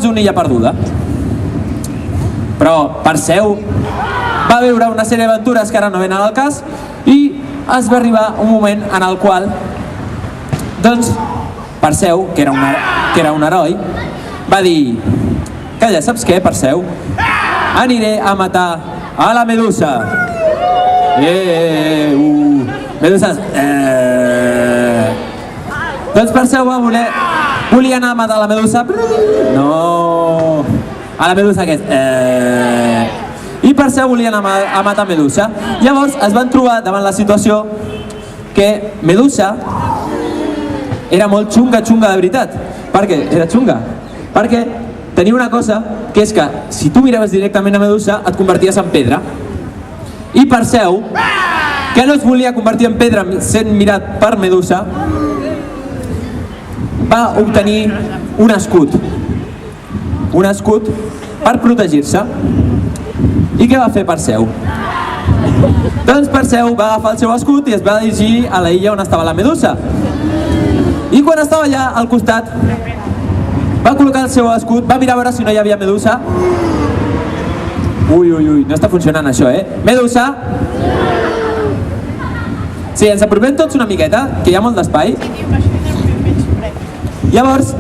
doncs una illa perduda. Però Perseu va viure una sèrie d'aventures que ara no venen al cas i es va arribar un moment en el qual doncs Perseu, que era un heroi, va dir: calla, saps què, Perseu? Aniré a matar a la Medusa. Medusa. Doncs Perseu volia anar a matar la Medusa. No, a la Medusa aquest. I Perseu volia anar a matar Medusa. Llavors es van trobar davant la situació que Medusa era molt xunga de veritat. Per què era xunga? Perquè tenia una cosa, que és que si tu miraves directament a Medusa et converties en pedra. I Perseu, que no es volia convertir en pedra sent mirat per Medusa, va obtenir un escut per protegir-se. I què va fer Perseu? Doncs Perseu va agafar el seu escut i es va dirigir a la illa on estava la Medusa. I quan estava allà al costat va col·locar el seu escut, va mirar a veure si no hi havia Medusa. Ui, no està funcionant això, Medusa? Sí, ens apropem tots una miqueta, que hi ha molt d'espai. Llavors